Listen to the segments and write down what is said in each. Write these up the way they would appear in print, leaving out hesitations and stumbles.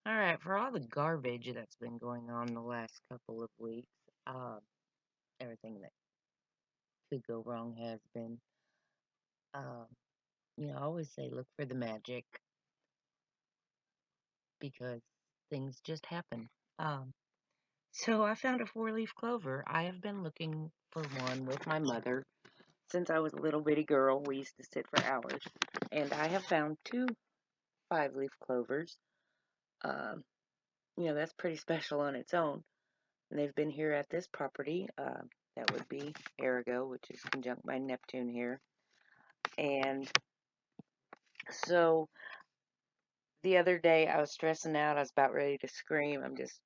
Alright, for all the garbage that's been going on the last couple of weeks, uh, everything that could go wrong has been. Um, I always say look for the magic because things just happen. Um, so I found a four-leaf clover. I have been looking for one with my mother since I was a little bitty girl. We used to sit for hours, and I have found two five-leaf clovers. Um, that's pretty special on its own. And they've been here at this property. That would be Arago, which is conjunct by Neptune here. And so the other day I was stressing out. I was about ready to scream. I'm just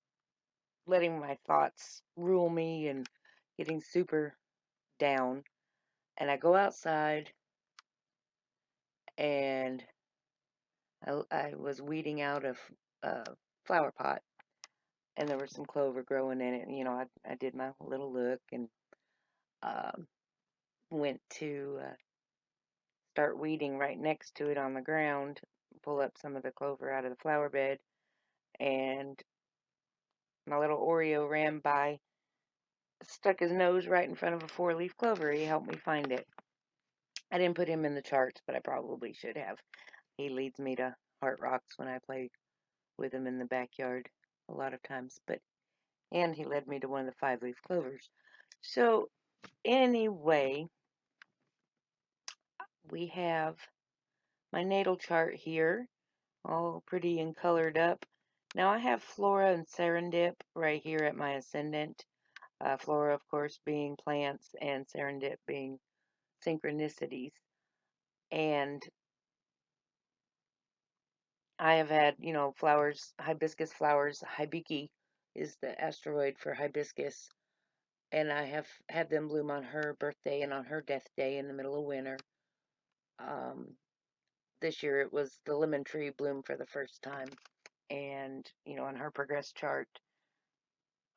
letting my thoughts rule me and getting super down. And I go outside and I was weeding out a flower pot. And there was some clover growing in it. I did my little look and um, went to start weeding right next to it on the ground, pull up some of the clover out of the flower bed, and my little Oreo ran by, stuck his nose right in front of a four-leaf clover. He helped me find it. I didn't put him in the charts, but I probably should have. He leads me to Heart Rocks when I play with him in the backyard a lot of times, and he led me to one of the five-leaf clovers. So anyway, we have my natal chart here, all pretty and colored up. Now I have Flora and Serendip right here at my ascendant. Flora, of course, being plants and Serendip being synchronicities. And I have had, flowers, hibiscus flowers. Hibiki is the asteroid for hibiscus. And I have had them bloom on her birthday and on her death day in the middle of winter. Um, this year it was the lemon tree bloom for the first time. And, on her progress chart,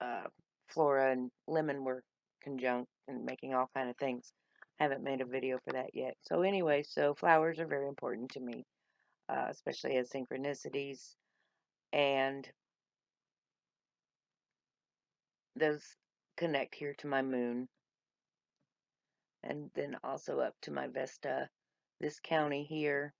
uh, Flora and lemon were conjunct and making all kind of things. I haven't made a video for that yet. So anyway, so flowers are very important to me, especially as synchronicities, and those connect here to my moon, and then also up to my Vesta, this county here.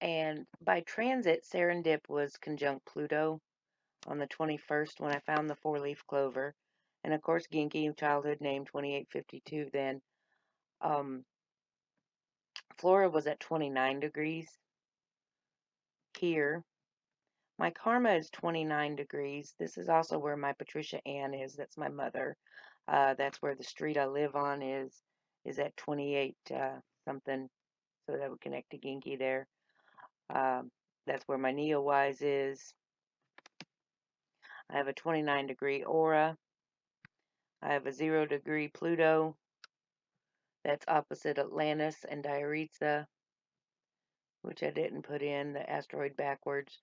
And by transit, Serendip was conjunct Pluto on the 21st when I found the four-leaf clover. And of course, Genki, childhood name 2852 then. Um, Flora was at 29 degrees here. My karma is 29 degrees. This is also where my Patricia Ann is. That's my mother. That's where the street I live on is at 28 something. So that would connect to Genki there. Um, that's where my Neowise is. I have a 29-degree aura. I have a 0-degree Pluto. That's opposite Atlantis and Diaritza, which I didn't put in the asteroid backwards.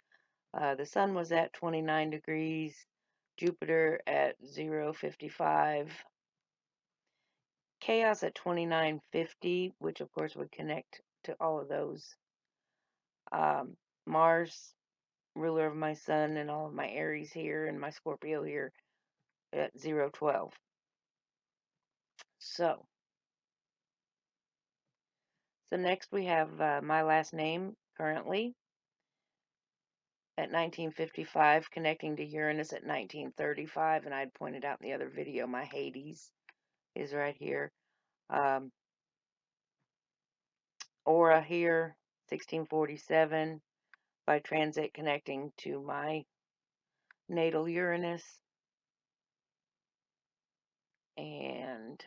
The sun was at 29 degrees, Jupiter at 055, Chaos at 2950, which of course would connect to all of those. Mars, ruler of my sun, and all of my Aries here, and my Scorpio here at 012. So next we have my last name currently at 1955, connecting to Uranus at 1935, and I'd pointed out in the other video my Hades is right here. Aura here, 1647, by transit connecting to my natal Uranus, and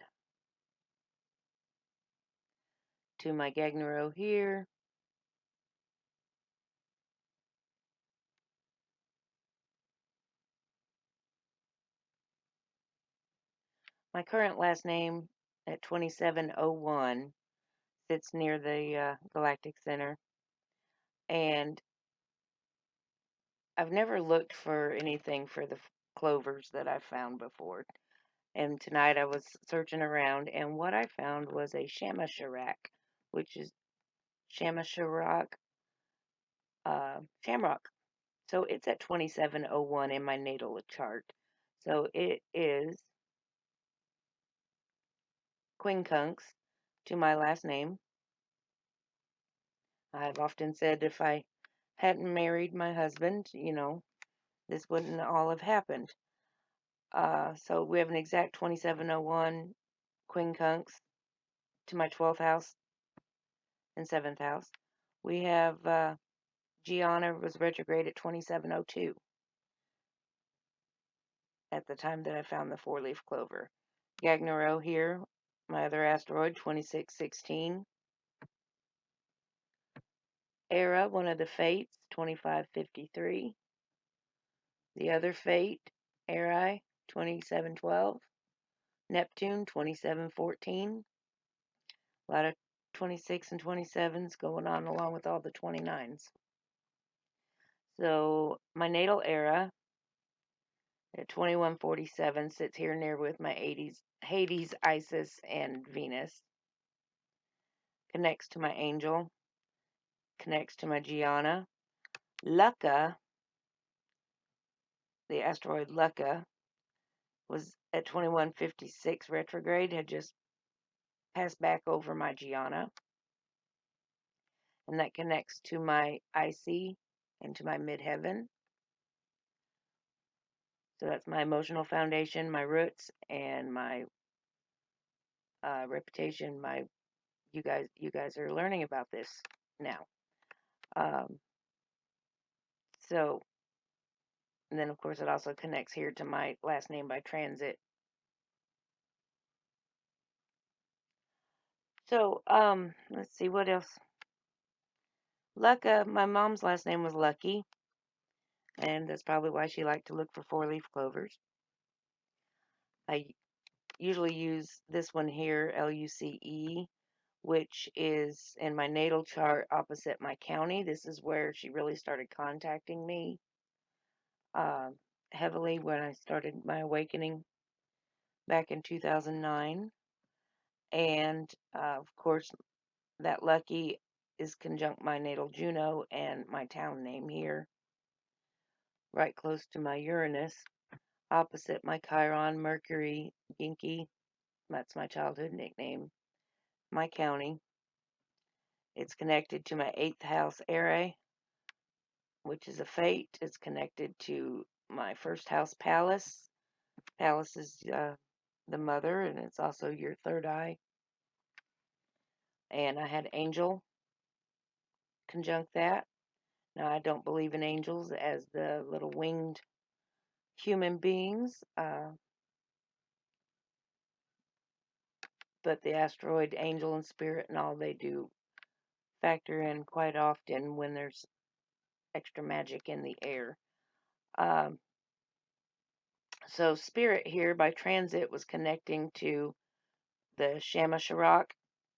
to my Gagnero here. My current last name at 2701 sits near the Galactic Center, and I've never looked for anything for the clovers that I've found before. And tonight I was searching around, and what I found was a Shamascharak, which is Shamascharak shamrock. So it's at 2701 in my natal chart. So it is quincunx to my last name. I've often said if I hadn't married my husband, this wouldn't all have happened. So we have an exact 2701 quincunx to my 12th house and 7th house. We have Gianna was retrograde at 2702 at the time that I found the four-leaf clover. Gagnero here, my other asteroid, 2616. Era, one of the fates, 2553. The other fate, Arai, 2712. Neptune, 2714. A lot of 26 and 27s going on along with all the 29s. So my natal era at 2147 sits here near with my Hades, Isis, and Venus. Connects to my angel. Connects to my Gianna. Lucka, the asteroid Lucka, was at 2156 retrograde, had just passed back over my Gianna. And that connects to my IC and to my midheaven. So that's my emotional foundation, my roots, and my reputation. You guys are learning about this now. Um, so, and then of course it also connects here to my last name by transit. So, let's see what else. Lucka, my mom's last name was Luckey, and that's probably why she liked to look for four-leaf clovers. I usually use this one here, Luce, which is in my natal chart opposite my county. This is where she really started contacting me uh, heavily when I started my awakening back in 2009. And of course, that Luckey is conjunct my natal Juno and my town name here, right close to my Uranus, opposite my Chiron, Mercury, Ginky. That's my childhood nickname. My county. It's connected to my 8th house, Arai, which is a fate. It's connected to my first house, Palace. Palace is the mother, and it's also your third eye. And I had Angel conjunct that. Now, I don't believe in angels as the little winged human beings, but the asteroid, angel, and spirit and all they do factor in quite often when there's extra magic in the air. Um, so, spirit here by transit was connecting to the Shamascharak,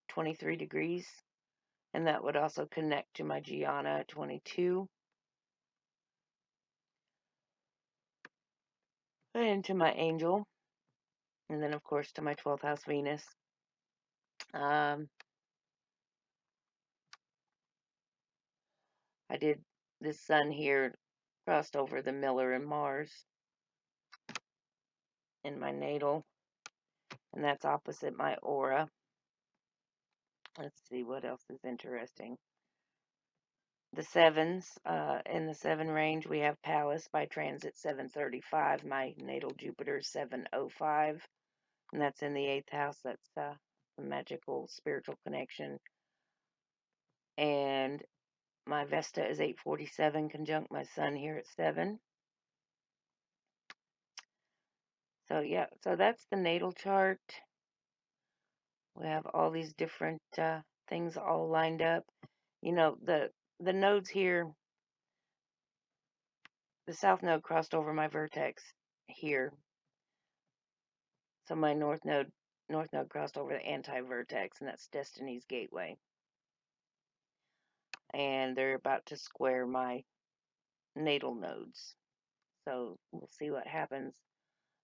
23 degrees, and that would also connect to my Gianna at 22, and to my angel, and then, of course, to my 12th house Venus. Um, I did this sun here crossed over the Miller and Mars in my natal, and that's opposite my aura. Let's see what else is interesting. The sevens, in the seven range, we have Palace by transit 735. My natal Jupiter 705, and that's in the 8th house. That's a magical spiritual connection. And my Vesta is 847, conjunct my sun here at 7. So, yeah, so that's the natal chart. We have all these different things all lined up. The nodes here, the south node crossed over my vertex here. So my north node crossed over the anti-vertex, and that's Destiny's Gateway. And they're about to square my natal nodes. So we'll see what happens.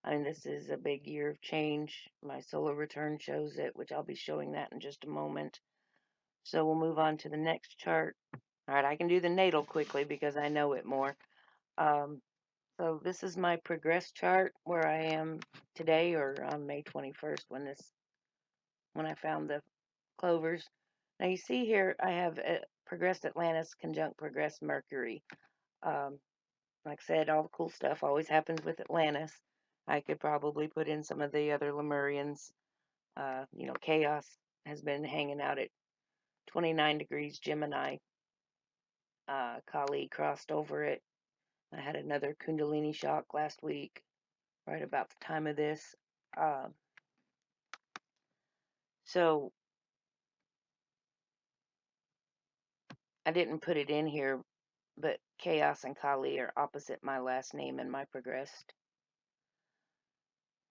I mean, this is a big year of change. My solar return shows it, which I'll be showing that in just a moment. So we'll move on to the next chart. All right, I can do the natal quickly because I know it more. Um, so this is my progress chart where I am today, or on May 21st when I found the clovers. Now you see here I have progressed Atlantis conjunct progressed Mercury. Um, like I said, all the cool stuff always happens with Atlantis. I could probably put in some of the other Lemurians. Chaos has been hanging out at 29 degrees Gemini. Kaali crossed over it. I had another Kundalini shock last week, right about the time of this. Uh, so I didn't put it in here, but Chaos and Kaali are opposite my last name in my progressed.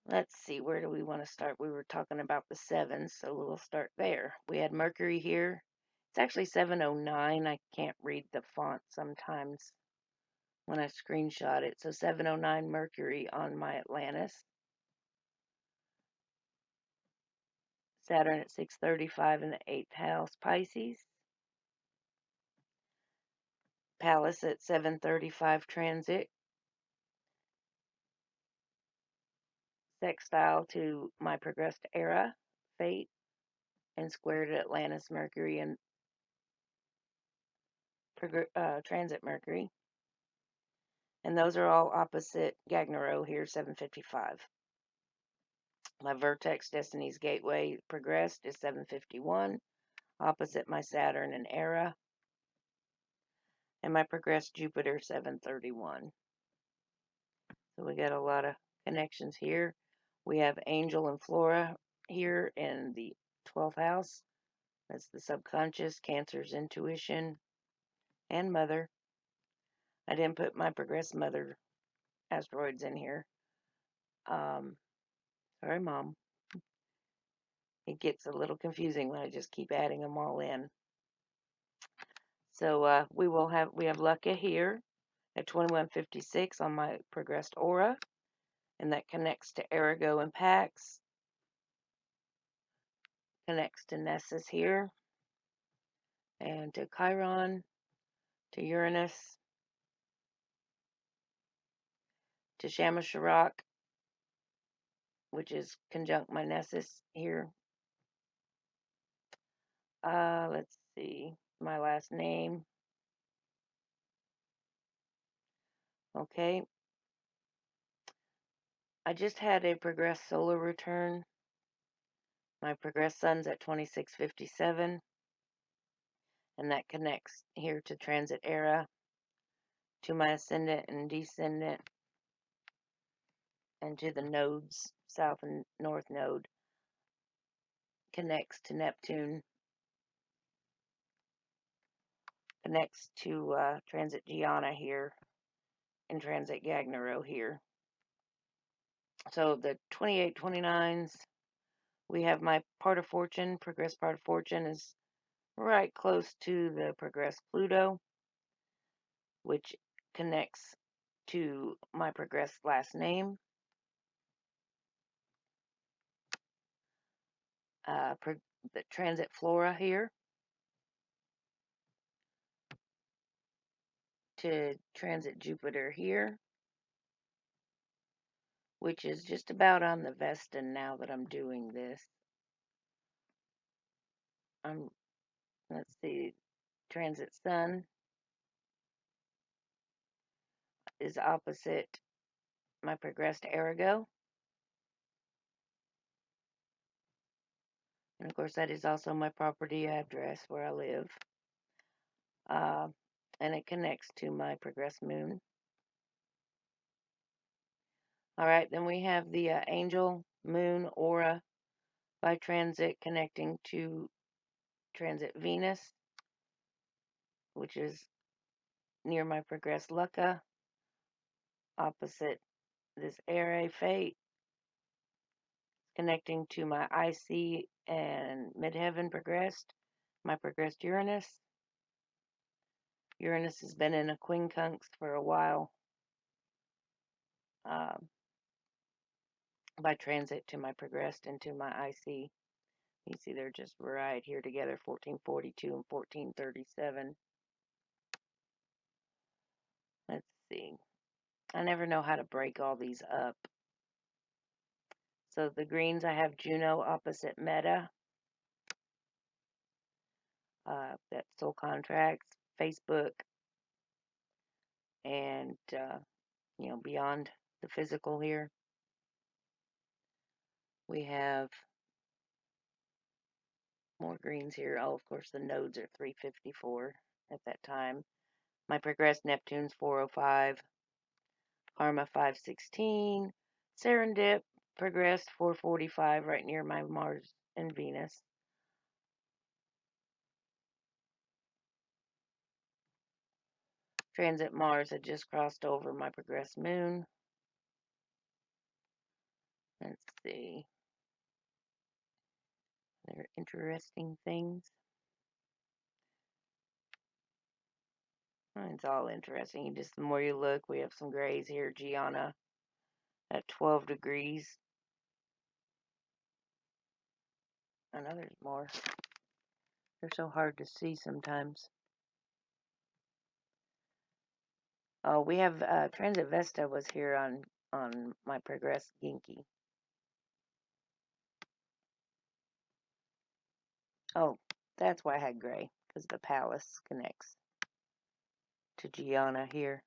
Let's see, where do we want to start? We were talking about the sevens, so we'll start there. We had Mercury here. It's actually 709. I can't read the font sometimes when I screenshot it. So 709 Mercury on my Atlantis. Saturn at 635 in the 8th house, Pisces. Pallas at 735 transit. Sextile to my progressed era, Fate, and squared at Atlantis, Mercury, and transit Mercury. And those are all opposite Gagnero here, 755. My Vertex Destiny's Gateway progressed is 751, opposite my Saturn and Era. And my progressed Jupiter, 731. So we got a lot of connections here. We have Angel and Flora here in the 12th house. That's the subconscious, Cancer's intuition, and Mother. I didn't put my progressed Mother asteroids in here. Sorry, Mom. It gets a little confusing when I just keep adding them all in. So we have Lucka here at 2156 on my progressed aura, and that connects to Arago and Pax, connects to Nessus here, and to Chiron, to Uranus, to Shamascharak, which is conjunct my Nessus here. Let's see, my last name. Okay. I just had a progressed solar return. My progressed sun's at 2657, and that connects here to transit era, to my ascendant and descendant, and to the nodes, south and north node, connects to Neptune, connects to transit Gianna here, and transit Gagnero here. So the 2829s, we have my part of fortune, progressed part of fortune is right close to the progressed Pluto, which connects to my progressed last name. The transit Flora here to transit Jupiter here, which is just about on the Vesta now that I'm doing this. Let's see, transit Sun is opposite my progressed Arago. And of course, that is also my property address where I live. And it connects to my progressed Moon. All right, then we have the Angel Moon Aura by transit connecting to transit Venus, which is near my progressed Lucka, opposite this Arai Fate, connecting to my IC and midheaven progressed, my progressed Uranus. Uranus has been in a quincunx for a while. by transit to my progressed and to my IC. You see they're just right here together, 1442 and 1437. Let's see. I never know how to break all these up. So the greens, I have Juno opposite Meta. That's Soul Contracts, Facebook, and, beyond the physical here. We have more greens here. Oh, of course, the nodes are 354 at that time. My progressed Neptune's 405. Karma 516. Serendip progressed 445 right near my Mars and Venus. Transit Mars had just crossed over my progressed moon. Let's see. There are interesting things. It's all interesting. Just the more you look, we have some grays here. Gianna at 12 degrees. I know there's more. They're so hard to see sometimes. Oh, we have Transit Vesta was here on my progressed Ginky. Oh, that's why I had gray, because the palace connects to Gianna here.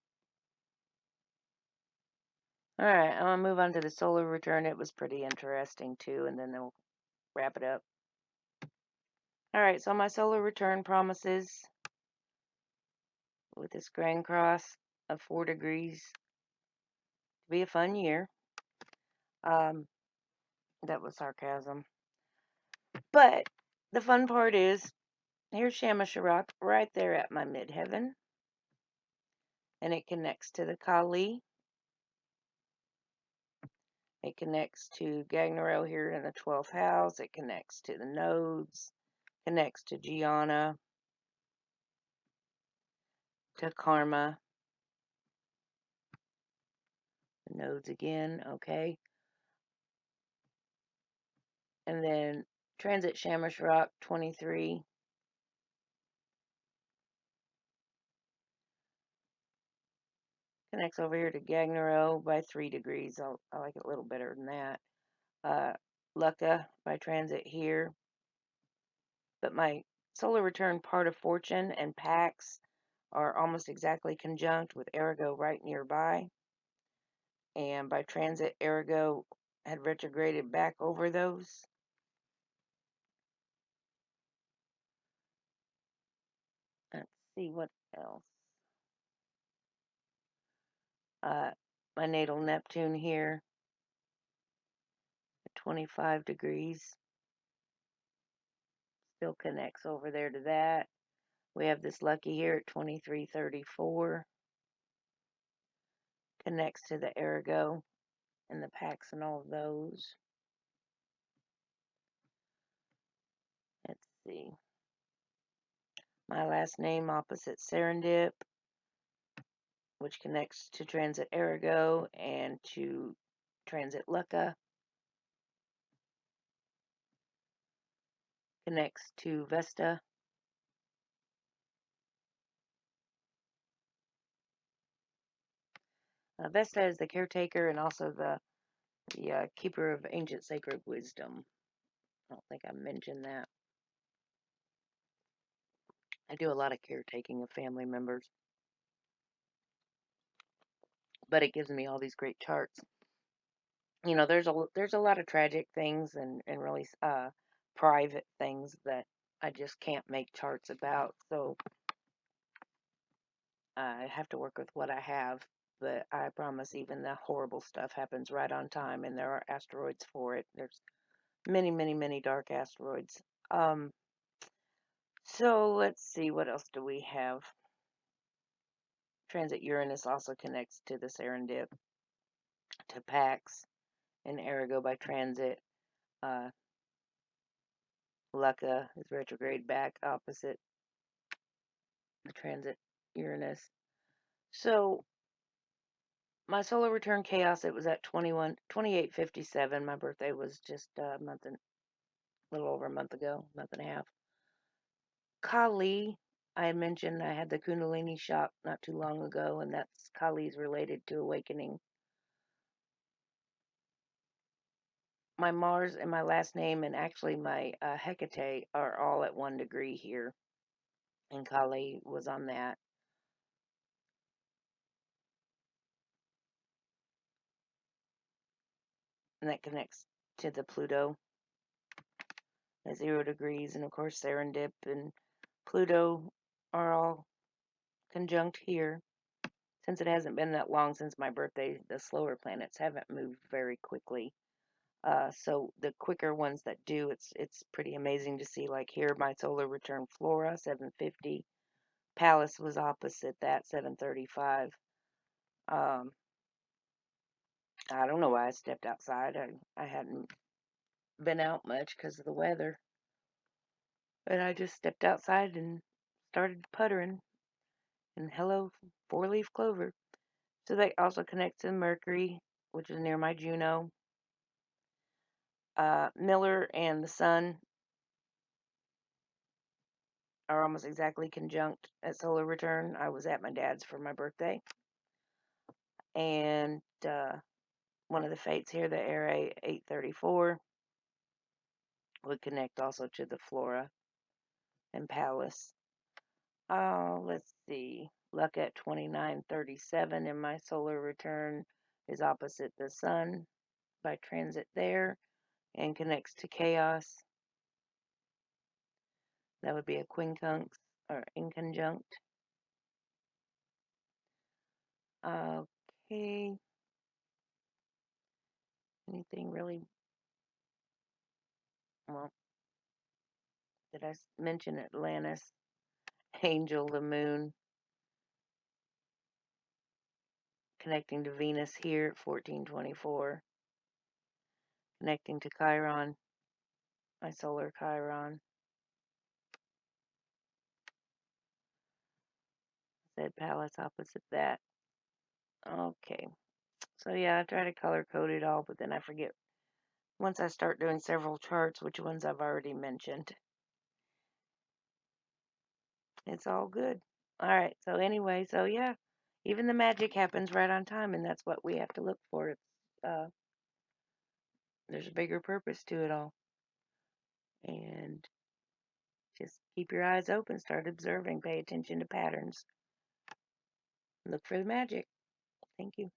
Alright, I'm going to move on to the solar return. It was pretty interesting too, and then they'll wrap it up. Alright, so my solar return promises with this grand cross of 4 degrees to be a fun year. That was sarcasm. But the fun part is, here's Shamascharak right there at my midheaven. And it connects to the Kaali. It connects to Gagnero here in the 12th house. It connects to the nodes. Connects to Gianna. To Karma. The nodes again, okay. And then transit Shamascharak 23. Connects over here to Gagnero by 3 degrees. I like it a little better than that. Lucka by transit here. But my solar return part of Fortune and Pax are almost exactly conjunct with Arago right nearby. And by transit, Arago had retrograded back over those. Let's see what else. My natal Neptune here at 25 degrees. Still connects over there to that. We have this Luckey here at 2334. Connects to the Arago and the Pax and all of those. Let's see. My last name opposite Serendip, which connects to transit Arago and to transit Lucka. Connects to Vesta. Vesta is the caretaker and also the keeper of ancient sacred wisdom. I don't think I mentioned that. I do a lot of caretaking of family members. But it gives me all these great charts. You know, there's a lot of tragic things and really private things that I just can't make charts about. So I have to work with what I have. But I promise even the horrible stuff happens right on time, and there are asteroids for it. There's many, many, many dark asteroids. So let's see, what else do we have? Transit Uranus also connects to the Serendip, to Pax, and Arago by transit. Lucka is retrograde back opposite the transit Uranus. So My solar return chaos, it was at 2857. My birthday was just a little over a month ago, month and a half. Kaali, I had mentioned I had the Kundalini shock not too long ago, and that's Kaali's related to awakening. My Mars and my last name, and actually my Hecate, are all at 1 degree here, and Kaali was on that. And that connects to the Pluto at 0 degrees, and of course Serendip and Pluto are all conjunct here. Since it hasn't been that long since my birthday, the slower planets haven't moved very quickly. So the quicker ones that do, it's pretty amazing to see. Like here, my solar return Flora 750. Pallas was opposite that 735. Um, I don't know why I stepped outside. I hadn't been out much because of the weather, but I just stepped outside and started puttering. And hello, 4-leaf clover. So that also connects to Mercury, which is near my Juno. Miller and the Sun are almost exactly conjunct at solar return. I was at my dad's for my birthday. And one of the fates here, the Arai 834, would connect also to the Flora and Pallas. Let's see. Lucka at 2937 in my solar return is opposite the Sun by transit there and connects to chaos. That would be a quincunx or inconjunct. Okay. Anything really? Well, did I mention Atlantis? Angel, the moon, connecting to Venus here at 1424, connecting to Chiron, my solar Chiron. Said Pallas opposite that. Okay. So yeah, I try to color code it all, but then I forget once I start doing several charts which ones I've already mentioned. It's all good. All right. So anyway, so yeah, even the magic happens right on time, and that's what we have to look for. There's a bigger purpose to it all, and just keep your eyes open, start observing, pay attention to patterns, look for the magic. Thank you.